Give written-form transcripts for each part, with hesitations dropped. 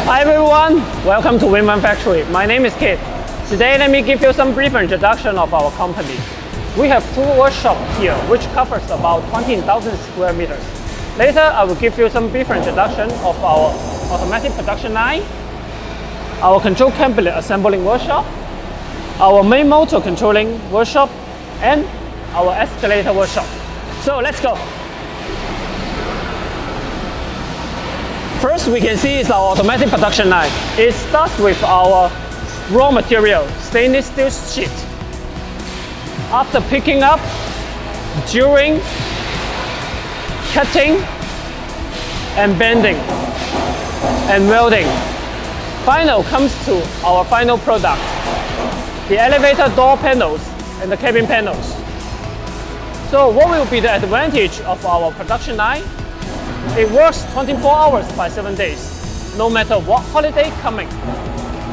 Hi everyone, welcome to Winone Factory. My name is Kit. Today let me give you some brief introduction of our company. We have two workshops here which covers about 20,000 square meters. Later I will give you some brief introduction of our automatic production line, our control cable assembling workshop, our main motor controlling workshop, and our escalator workshop. So let's go. First we can see is our automatic production line. It starts with our raw material, stainless steel sheet. After picking up, during cutting and bending and welding, final comes to our final product, the elevator door panels and the cabin panels. So what will be the advantage of our production line? It works 24 hours by 7 days, no matter what holiday coming.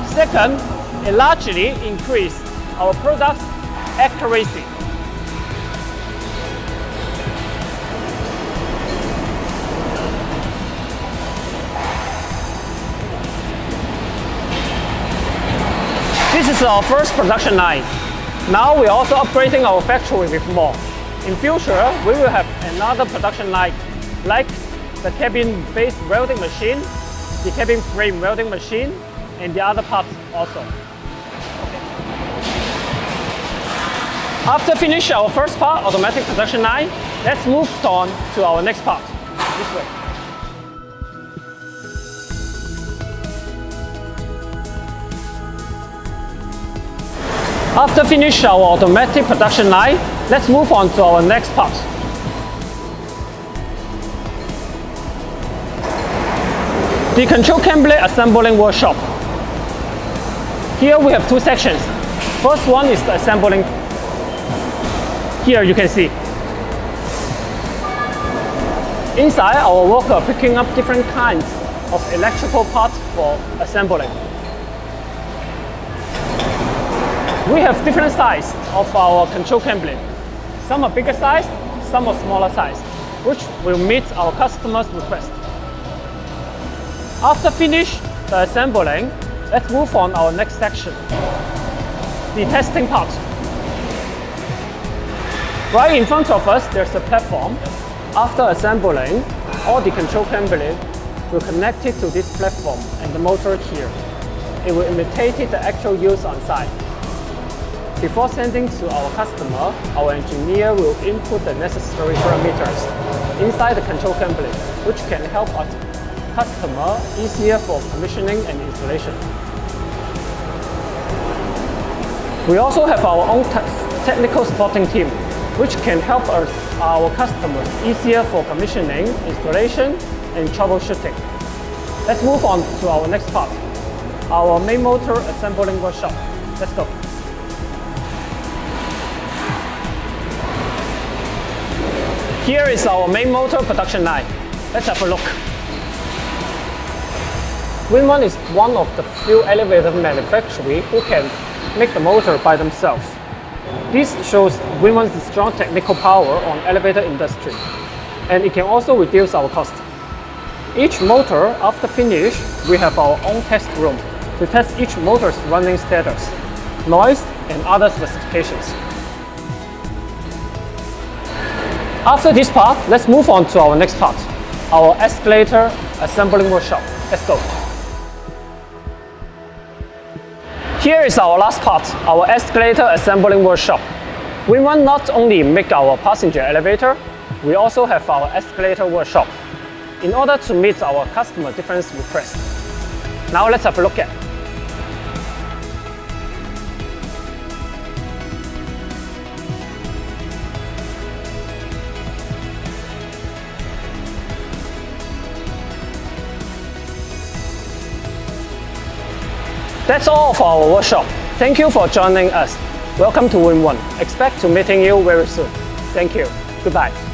Second, it largely increases our product's accuracy. This is our first production line. Now we're also upgrading our factory with more. In future, we will have another production line like the cabin-based welding machine, the cabin frame welding machine, and the other parts also. Okay. After finish our first part, automatic production line, let's move on to our next part. This way. After finish our automatic production line, let's move on to our next part. The control cable assembling workshop. Here we have two sections. First one is the assembling. Here you can see. Inside, our worker picking up different kinds of electrical parts for assembling. We have different size of our control cable. Some are bigger size, some are smaller size, which will meet our customers' request. After finish the assembling, let's move on our next section, the testing part. Right in front of us, there's a platform. After assembling, all the control cable will connect it to this platform and the motor here. It will imitate the actual use on site. Before sending to our customer, our engineer will input the necessary parameters inside the control cable, which can help us customer easier for commissioning and installation. We also have our own technical supporting team, which can help our customers easier for commissioning, installation, and troubleshooting. Let's move on to our next part, our main motor assembling workshop. Let's go. Here is our main motor production line. Let's have a look. Winone is one of the few elevator manufacturers who can make the motor by themselves. This shows Winone's strong technical power on elevator industry, and it can also reduce our cost. Each motor, after finish, we have our own test room to test each motor's running status, noise, and other specifications. After this part, let's move on to our next part, our escalator assembling workshop. Let's go. Here is our last part, our escalator assembling workshop. We will not only make our passenger elevator, we also have our escalator workshop in order to meet our customer different requests. Now let's have a look at. That's all of our workshop. Thank you for joining us. Welcome to Winone. Expect to meeting you very soon. Thank you. Goodbye.